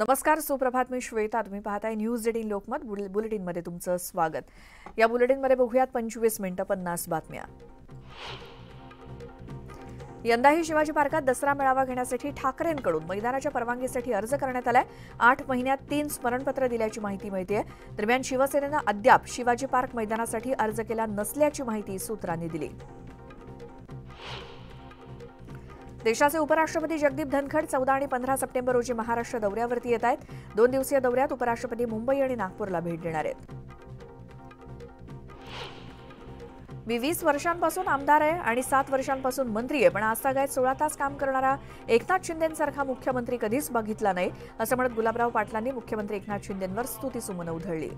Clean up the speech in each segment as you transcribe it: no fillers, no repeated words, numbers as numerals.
नमस्कार, सुप्रभात. मी श्वेता. तुम्ही पाहताय न्यूज 18 लोकमत बुलेटिनमध्ये तुमचं स्वागत. या बुलेटिनमध्ये बघूयात 25 मिनिटं 50 बातम्या. यंदाही शिवाजी पार्कात दसरा मेळावा घेण्यासाठी ठाकरेंकडून मैदानाच्या परवानगीसाठी अर्ज करण्यात आलाय. 8 महिन्यात 3 स्मरणपत्र दिल्याची माहिती मिळतेय. दरम्यान शिवसेनेनं अद्याप शिवाजी पार्क मैदानासाठी अर्ज केला नसल्याची माहिती सूत्रांनी दिली. देशाचे उपराष्ट्रपती जगदीप धनखड 14 आणि 15 सप्टेंबर रोजी महाराष्ट्र दौऱ्यावरती येत आहेत. 2 दिवसीय दौऱ्यात उपराष्ट्रपती मुंबई आणि नागपूरला भेट देणार आहेत. मी 20 वर्षांपासून आमदार आहे आणि 7 वर्षांपासून मंत्री आहे, पण आजतागायत 16 तास काम करणारा एकनाथ शिंदेंसारखा मुख्यमंत्री कधीच बघितला नाही, असं म्हणत गुलाबराव पाटलांनी मुख्यमंत्री एकनाथ शिंदेंवर स्तुतीसुमनं उधळली.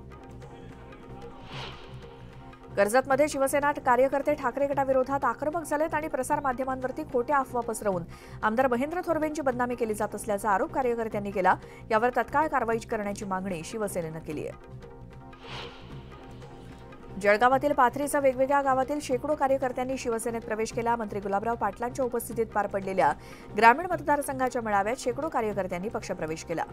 कर्जतमध्ये शिवसेना कार्यकर्ते ठाकरे गटाविरोधात आक्रमक झालेत आणि प्रसारमाध्यमांवरती खोट्या अफवा पसरवून आमदार महेंद्र थोरवेंची बदनामी केली जात असल्याचा आरोप कार्यकर्त्यांनी केला. यावर तत्काळ कारवाई करण्याची मागणी शिवसेनेनं केली आहे. जळगावातील पाथरीचा वेगवेगळ्या गावातील शेकडो कार्यकर्त्यांनी शिवसेनेत प्रवेश केला. मंत्री गुलाबराव पाटलांच्या उपस्थितीत पार पडलेल्या ग्रामीण मतदारसंघाच्या मेळाव्यात शेकडो कार्यकर्त्यांनी पक्षप्रवेश केला.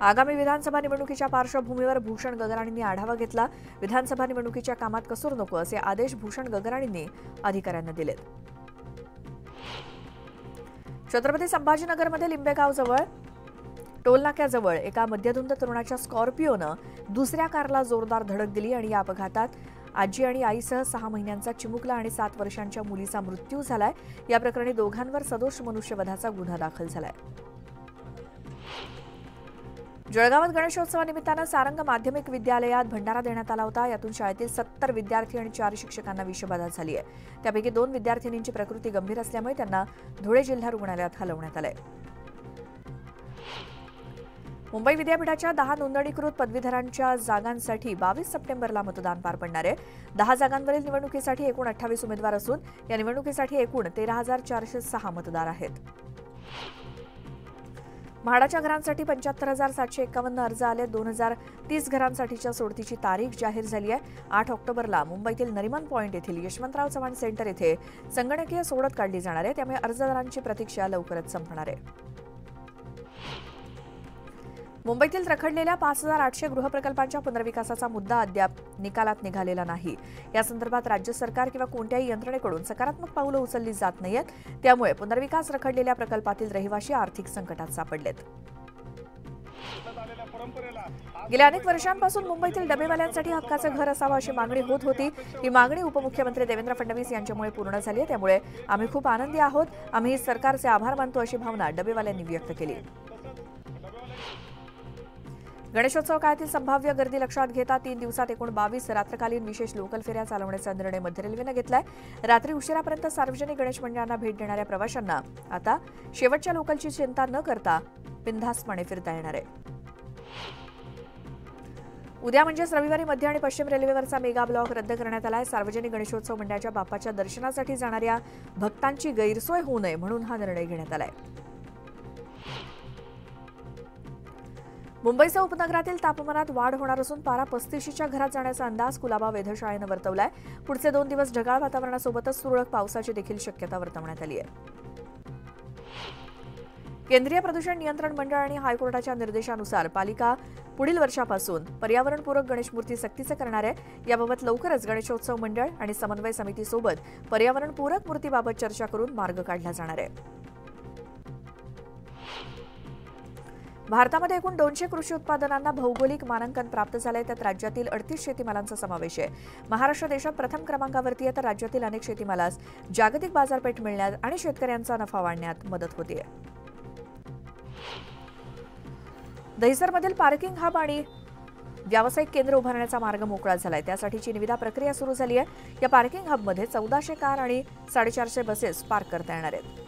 आगामी विधानसभा निवडणुकीच्या पार्श्वभूमीवर भूषण गगराणींनी आढावा घेतला. विधानसभा निवडणुकीच्या कामात कसूर नको असे आदेश भूषण गगराणींनी अधिकाऱ्यांना दिलेत. छत्रपती संभाजीनगरमध्ये लिंबेगावजवळ टोलनाक्याजवळ एका मध्यधुंद तरुणाच्या स्कॉर्पिओनं दुसऱ्या कारला जोरदार धडक दिली आणि या अपघातात आजी आणि आईसह 6 महिन्यांचा चिमुकला आणि 7 वर्षांच्या मुलीचा मृत्यू झालाय. या प्रकरणी दोघांवर सदोष मनुष्यवधाचा गुन्हा दाखल झालाय. जळगावात गणेशोत्सवानिमित्तानं सारंग माध्यमिक विद्यालयात भंडारा देण्यात आला होता. यातून शाळेतील 70 विद्यार्थी आणि 4 शिक्षकांना विषबाधा झाली आहे. त्यापैकी 2 विद्यार्थिनींची प्रकृती गंभीर असल्यामुळे त्यांना धुळे जिल्हा रुग्णालयात हलवण्यात आलंय. मुंबई विद्यापीठाच्या 10 नोंदणीकृत पदवीधरांच्या जागांसाठी 22 सप्टेंबरला मतदान पार पडणार आहे. 10 जागांवरील निवडणुकीसाठी एकूण 28 उमेदवार असून या निवडणुकीसाठी एकूण 13,406 मतदार आहेत. म्हाडाच्या घरांसाठी 75,751 अर्ज आले. 2030 घरांसाठीच्या सोडतीची तारीख जाहीर झाली आहे. 8 ऑक्टोबरला मुंबईतील नरिमन पॉइंट येथील यशवंतराव चव्हाण सेंटर येथे संगणकीय सोडत काढली जाणार आहे. त्यामुळे अर्जदारांची प्रतीक्षा लवकरच संपणार आहे. मुंबईतील रखडलेल्या 5,800 गृहप्रकल्पांच्या पुनर्विकासाचा मुद्दा अद्याप निकालात निघालेला नाही. या संदर्भात राज्य सरकार किंवा कोणत्याही यंत्रणेकडून सकारात्मक पावलं उचलली जात नाहीत. त्यामुळे पुनर्विकास रखडलेल्या प्रकल्पातील रहिवासी आर्थिक संकटात सापडलेत. गेल्या अनेक वर्षांपासून मुंबईतील डबेवाल्यांसाठी हक्काचं घर असावं अशी मागणी होत होती. ही मागणी उपमुख्यमंत्री देवेंद्र फडणवीस यांच्यामुळे पूर्ण झाली आहे. त्यामुळे आम्ही खूप आनंदी आहोत. आम्ही सरकारचे आभार मानतो अशी भावना डबेवाल्यांनी व्यक्त केली. गणेशोत्सव काळातील संभाव्य गर्दी लक्षात घेता 3 दिवसात एकूण 22 रात्रकालीन विशेष लोकल फेऱ्या चालवण्याचा निर्णय मध्य रेल्वेनं घेतलाय. रात्री उशिरापर्यंत सार्वजनिक गणेश मंडळांना भेट देणाऱ्या प्रवाशांना आता शेवटच्या लोकलची चिंता न करता बिनधास्तपणे फिरता येणार आहे. उद्या म्हणजेच रविवारी मध्य आणि पश्चिम रेल्वेवरचा मेगा ब्लॉक रद्द करण्यात आलाय. सार्वजनिक गणेशोत्सव मंडळाच्या बाप्पाच्या दर्शनासाठी जाणाऱ्या भक्तांची गैरसोय होऊ नये म्हणून हा निर्णय घेण्यात आलाय. मुंबईसह उपनगरातील तापमानात वाढ होणार असून पारा 35च्या घरात जाण्याचा अंदाज कुलाबा वेधशाळेनं वर्तवलाय. पुढचे 2 दिवस ढगाळ वातावरणासोबतच तुरळक पावसाची देखील शक्यता वर्तवण्यात आली आहे. केंद्रीय प्रदूषण नियंत्रण मंडळ आणि हायकोर्टाच्या निर्देशानुसार पालिका पुढील वर्षापासून पर्यावरणपूरक गणेशमूर्ती सक्तीचे करणार आहे. याबाबत लवकरच गणेशोत्सव मंडळ आणि समन्वय समितीसोबत पर्यावरणपूरक मूर्तीबाबत चर्चा करून मार्ग काढला जाणार आहे. भारतामध्ये एकूण 200 कृषी उत्पादनांना भौगोलिक मानांकन प्राप्त झालंय. त्यात राज्यातील 38 शेतीमालांचा समावेश आहे. महाराष्ट्र देशात प्रथम क्रमांकावरती आहे, तर राज्यातील अनेक शेतीमालास जागतिक बाजारपेठ मिळण्यात आणि शेतकऱ्यांचा नफा वाढण्यात मदत होते. दहिसरमधील पार्किंग हब आणि व्यावसायिक केंद्र उभारण्याचा मार्ग मोकळा झालाय. त्यासाठीची निविदा प्रक्रिया सुरू झाली आहे. या पार्किंग हबमध्ये 1400 कार आणि 450 बसेस पार्क करता येणार आहेत.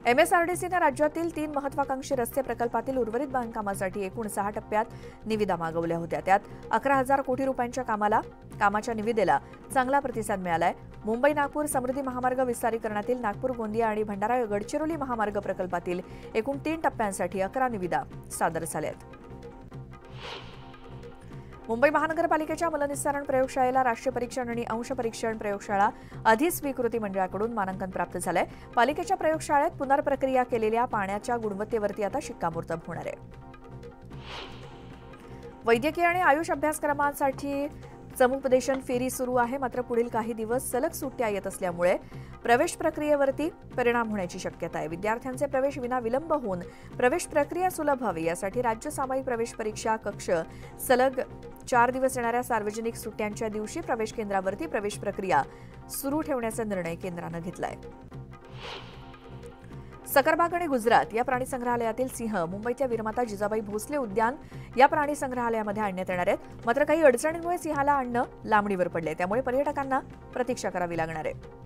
एमएसआरडीसीने राज्यातील 3 महत्वाकांक्षी रस्ते प्रकल्पातील उर्वरित बांधकामासाठी एकूण 6 टप्प्यात निविदा मागवल्या होत्या. त्यात 11,000 कोटी रुपयांच्या कामाच्या निविदेला चांगला प्रतिसाद मिळालाय. मुंबई नागपूर समृद्धी महामार्ग विस्तारीकरणातील नागपूर गोंदिया आणि भंडारा गडचिरोली महामार्ग प्रकल्पातील एकूण 3 टप्प्यांसाठी 11 निविदा सादर झाल्या आहेत. मुंबई महानगरपालिकेच्या मलनिस्सारण प्रयोगशाळेला राष्ट्रीय परीक्षण आणि अंश परीक्षण प्रयोगशाळा अधिस्वीकृती मंडळाकडून मानांकन प्राप्त झालंय. पालिकेच्या प्रयोगशाळेत पुनर्प्रक्रिया केलेल्या पाण्याच्या गुणवत्तेवरती आता शिक्कामोर्तब होणार आहे. वैद्यकीय आणि आयुष अभ्यासक्रमांसाठी समुपदेशन फेरी सुरू आहे. मात्र पुढील काही दिवस सलग सुट्ट्या येत असल्यामुळे प्रवेश प्रक्रियेवरती परिणाम होण्याची शक्यता आहे. विद्यार्थ्यांचे प्रवेश विनाविलंब होऊन प्रवेश प्रक्रिया सुलभ व्हावी यासाठी राज्य सामायिक प्रवेश परीक्षा कक्ष सलग 4 दिवस येणाऱ्या सार्वजनिक सुट्ट्यांच्या दिवशी प्रवेश केंद्रावरती प्रवेश प्रक्रिया सुरू ठेवण्याचा निर्णय केंद्रानं घेतलाय. सकरबाग आणि गुजरात या प्राणी संग्रहालयातील सिंह मुंबईच्या वीरमाता जिजाबाई भोसले उद्यान या प्राणी संग्रहालयामध्ये आणण्यात येणार आहेत. मात्र काही अडचणींमुळे सिंहाला आणणं लांबणीवर पडले, त्यामुळे पर्यटकांना प्रतीक्षा करावी लागणार आहे.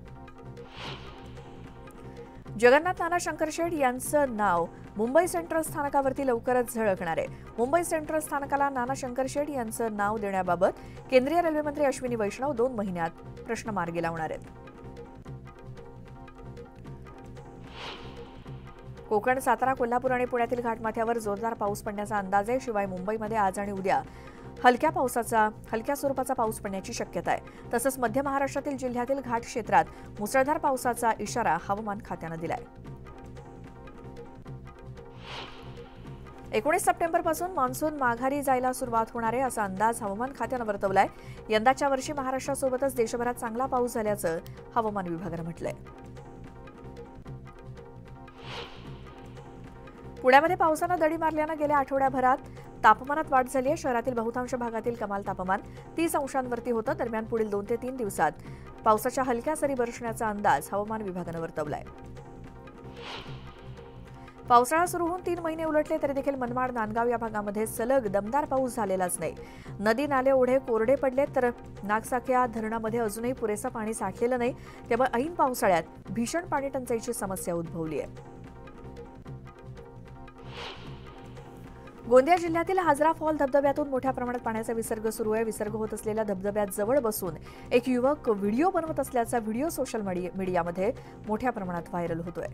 जगन्नाथ नाना शंकरशेठ यांचं नाव मुंबई सेंट्रल स्थानकावरती लवकरच झळकणार आहे. मुंबई सेंट्रल स्थानकाला नाना शंकरशेठ यांचं नाव देण्याबाबत केंद्रीय रेल्वे मंत्री अश्विनी वैष्णव 2 महिन्यात प्रश्न मार्गी लावणार आहेत. कोकण, सातारा, कोल्हापूर आणि पुण्यातील घाटमाथ्यावर जोरदार पाऊस पडण्याचा अंदाज आहे. शिवाय मुंबईमध्ये आज आणि उद्या हलक्या स्वरूपाचा पाऊस पडण्याची शक्यता आहे. तसंच मध्य महाराष्ट्रातील जिल्ह्यातील घाट क्षेत्रात मुसळधार पावसाचा इशारा हवामान खात्यानं दिलाय. 19 सप्टेंबरपासून मान्सून माघारी जायला सुरुवात होणार आहे असा अंदाज हवामान खात्यानं वर्तवलाय. यंदाच्या वर्षी महाराष्ट्रासोबतच देशभरात चांगला पाऊस झाल्याचं हवामान विभागानं म्हटलंय. पुण्यामध्ये पावसानं दडी मारल्यानं गेल्या आठवड्याभरात तापमानात वाढ झाली आहे. शहरातील बहुतांश भागातील कमाल तापमान 30 अंशांवरती होतं. दरम्यान पुढील 2 ते 3 दिवसात पावसाच्या हलक्या सरी बरसण्याचा अंदाज हवामान विभागानं वर्तवलाय. पावसाळा सुरू होऊन 3 महिने उलटले तरी देखील मनमाड, नांदगाव या भागामध्ये सलग दमदार पाऊस झालेलाच नाही. नदी नाले ओढे कोरडे पडले तर नागसाख्या धरणामध्ये अजूनही पुरेसं पाणी साठलेलं नाही. त्यामुळे ऐन पावसाळ्यात भीषण पाणी टंचाईची समस्या उद्भवली आहे. गोंदिया जिल्ह्यातील हाजरा फॉल धबधब्यातून मोठ्या प्रमाणात पाण्याचा विसर्ग सुरू आहे. विसर्ग होत असलेल्या धबधब्यात जवळ बसून एक युवक व्हिडिओ बनवत असल्याचा व्हिडिओ सोशल मीडियामध्ये मोठ्या प्रमाणात व्हायरल होतोय.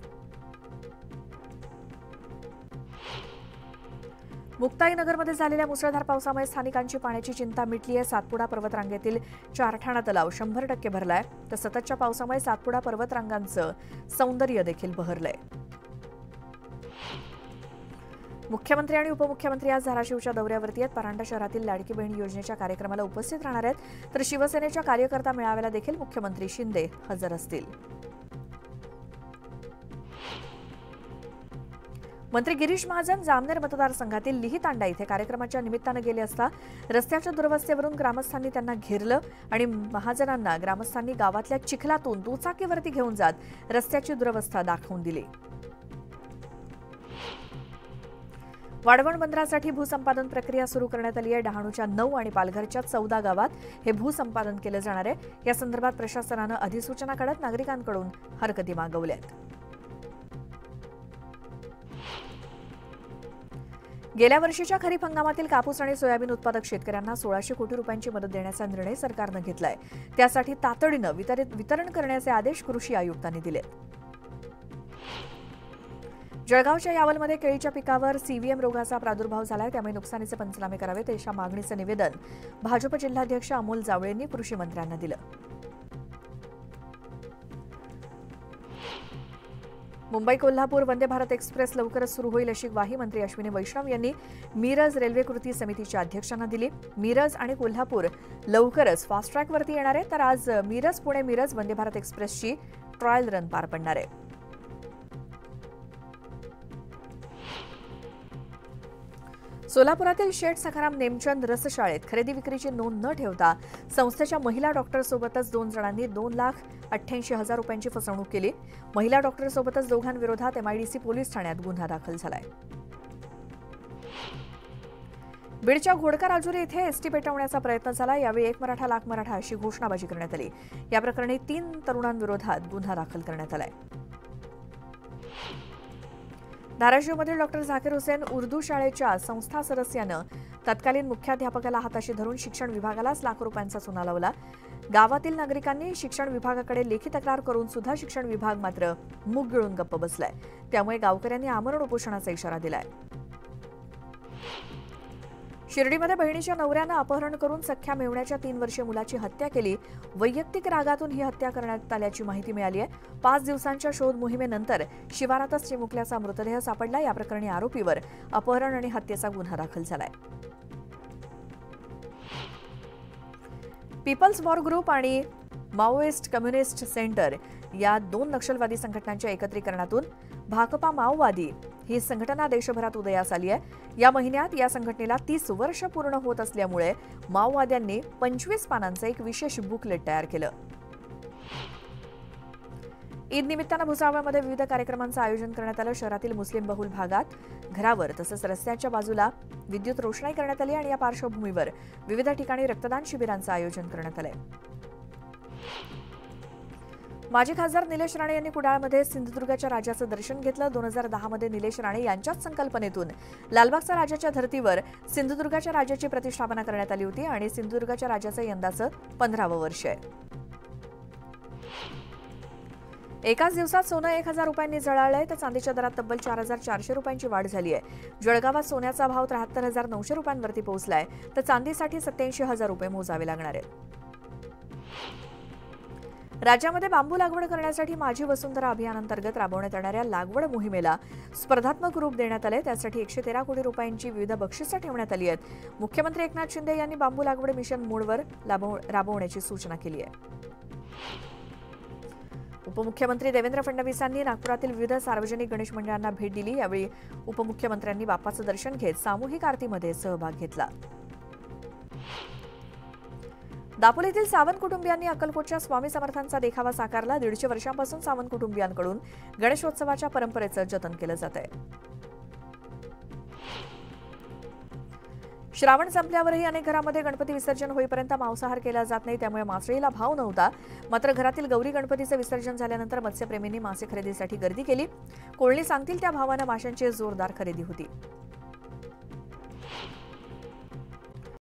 मुक्ताईनगरमध्ये झालेल्या मुसळधार पावसामुळे स्थानिकांची पाण्याची चिंता मिटली आहे. सातपुडा पर्वतरांगेतील चारठाणा तलाव 100% भरलाय. तर सततच्या पावसामुळे सातपुडा पर्वतरांगांचं सौंदर्य देखील बहरलंय. मुख्यमंत्री आणि उपमुख्यमंत्री आज धाराशिवच्या दौऱ्यावरती आहेत. परांडा शहरातील लाडकी बहीण योजनेच्या कार्यक्रमाला उपस्थित राहणार आहेत. तर शिवसेनेच्या कार्यकर्ता मेळाव्याला देखील मुख्यमंत्री शिंदे हजर असतील. मंत्री गिरीश महाजन जामनेर मतदारसंघातील लिहितांडा इथे कार्यक्रमाच्या निमित्तानं गेले असता रस्त्याच्या दुरवस्थेवरून ग्रामस्थांनी त्यांना घेरलं आणि महाजनांना ग्रामस्थांनी गावातल्या चिखलातून दुचाकीवरती घेऊन जात रस्त्याची दुरवस्था दाखवून दिली. वाढवण बंदरासाठी भूसंपादन प्रक्रिया सुरू करण्यात आली आहे. डहाणूच्या 9 आणि पालघरच्या 14 गावात हे भूसंपादन केलं जाणार आहे. या संदर्भात प्रशासनानं अधिसूचना काढत नागरिकांकडून हरकती मागवल्या आहेत. गेल्या वर्षीच्या खरीप हंगामातील कापूस आणि सोयाबीन उत्पादक शेतकऱ्यांना 1600 कोटी रुपयांची मदत देण्याचा निर्णय सरकारनं घेतलाय. त्यासाठी तातडीनं वितरण करण्याचे आदेश कृषी आयुक्तांनी दिलेत. जळगावच्या यावलमध्ये केळीच्या पिकावर सीव्हीएम रोगाचा प्रादुर्भाव झालाय. त्यामुळे नुकसानीचे पंचनामे करावेत अशा मागणीचं निवेदन भाजप जिल्हाध्यक्ष अमोल जावळेंनी कृषी मंत्र्यांना दिलं. मुंबई कोल्हापूर वंदे भारत एक्सप्रेस लवकरच सुरू होईल अशी ग्वाही मंत्री अश्विनी वैष्णव यांनी मिरज रेल्वे कृती समितीच्या अध्यक्षांना दिली. मिरज आणि कोल्हापूर लवकरच फास्ट ट्रॅकवरती येणार आहे. तर आज मिरज पुणे मिरज वंदे भारत एक्सप्रेसची ट्रायल रन पार पडणार आहे. सोलापुरातील शेठ सखाराम नेमचंद रसशाळेत खरेदी विक्रीची नोंद न ठेवता संस्थेच्या महिला डॉक्टरसोबतच 2 जणांनी 2,88,000 रुपयांची फसवणूक केली. महिला डॉक्टरसोबतच दोघांविरोधात MIDC पोलीस ठाण्यात गुन्हा दाखल झालाय. बीडच्या घोडका राजुरी इथे एसटी पेटवण्याचा प्रयत्न झाला. यावेळी 1 मराठा लाख मराठा अशी घोषणाबाजी करण्यात आली. या प्रकरणी 3 तरुणांविरोधात गुन्हा दाखल करण्यात आलाय. धाराशिवमधील डॉक्टर झाकीर हुसेन उर्दू शाळेच्या संस्था सदस्यानं तत्कालीन मुख्याध्यापकाला हाताशी धरून शिक्षण विभागालाच लाख रुपयांचा चुना लावला. गावातील नागरिकांनी शिक्षण विभागाकडे लेखी तक्रार करून सुद्धा शिक्षण विभाग मात्र मूग गिळून गप्प बसलाय. त्यामुळे गावकऱ्यांनी आमरण उपोषणाचा इशारा दिलाय. शिर्डीमध्ये बहिणीच्या नवऱ्यानं अपहरण करून सख्या मेवण्याच्या 3 वर्षीय मुलाची हत्या केली. वैयक्तिक रागातून ही हत्या करण्यात आल्याची माहिती मिळाली आहे. 5 दिवसांच्या शोध मोहिमेनंतर शिवारातच चिमुकल्याचा मृतदेह सापडला. या प्रकरणी आरोपीवर अपहरण आणि हत्येचा गुन्हा दाखल झालाय. पीपल्स वॉर ग्रुप आणि माओइस्ट कम्युनिस्ट सेंटर या 2 नक्षलवादी संघटनांच्या एकत्रीकरणातून भाकपा माओवादी ही संघटना देशभरात उदयास आली आहे. या महिन्यात या संघटनेला 30 वर्ष पूर्ण होत असल्यामुळे माओवाद्यांनी 25 पानांचं एक विशेष बुकलेट तयार केलं. ईद निमित्तानं भुसावळमध्ये विविध कार्यक्रमांचं आयोजन करण्यात आलं. शहरातील मुस्लिम बहुल भागात घरावर तसंच रस्त्याच्या बाजूला विद्युत रोषणाई करण्यात आली आणि या पार्श्वभूमीवर विविध ठिकाणी रक्तदान शिबिरांचं आयोजन करण्यात आलंय. माजी खासदार निलेश राणे यांनी कुडाळमध्ये सिंधुदुर्गाच्या राजाचं दर्शन घेतलं. 2010 मध्ये निलेश राणे यांच्याच संकल्पनेतून लालबागच्या राजाच्या धर्तीवर सिंधुदुर्गाच्या राजाची प्रतिष्ठापना करण्यात आली होती आणि सिंधुदुर्गाच्या राजाचं यंदाचं 15वं वर्ष आहे. एकाच दिवसात सोनं 1,000 रुपयांनी जळालंय तर चांदीच्या दरात तब्बल 4,400 रुपयांची वाढ झाली आहे. जळगावात सोन्याचा भाव 73,900 रुपयांवरती पोहोचलाय तर चांदीसाठी 87,000 रुपये मोजावे लागणार आहेत. राज्यामध्ये बांबू लागवड करण्यासाठी माझी वसुंधरा अभियानांतर्गत राबवण्यात येणाऱ्या लागवड मोहिमेला स्पर्धात्मक रूप देण्यात आले. त्यासाठी 113 कोटी रुपयांची विविध बक्षिसं ठेवण्यात आली आहेत. मुख्यमंत्री एकनाथ शिंदे यांनी बांबू लागवड मिशन मोडवर राबवण्याची सूचना केली आहे. उपमुख्यमंत्री देवेंद्र फडणवीसांनी नागपुरातील विविध सार्वजनिक गणेश मंडळांना भेट दिली. यावेळी उपमुख्यमंत्र्यांनी बाप्पाचं दर्शन घेत सामूहिक आरतीमध्ये सहभाग घेतला. दापोलीतील सावंत कुटुंबियांनी अक्कलकोटच्या स्वामी समर्थांचा देखावा साकारला. 150 वर्षांपासून सावंत कुटुंबियांकडून गणेशोत्सवाच्या परंपरेचं जतन केलं जात आहे. श्रावण संपल्यावरही अनेक घरांमध्ये गणपती विसर्जन होईपर्यंत मांसाहार केला जात नाही. त्यामुळे मासळीला भाव नव्हता. मात्र घरातील गौरी गणपतीचं विसर्जन झाल्यानंतर मत्स्यप्रेमींनी मासे खरेदीसाठी गर्दी केली. कोळणी सांगतील त्या भावानं माशांची जोरदार खरेदी होती.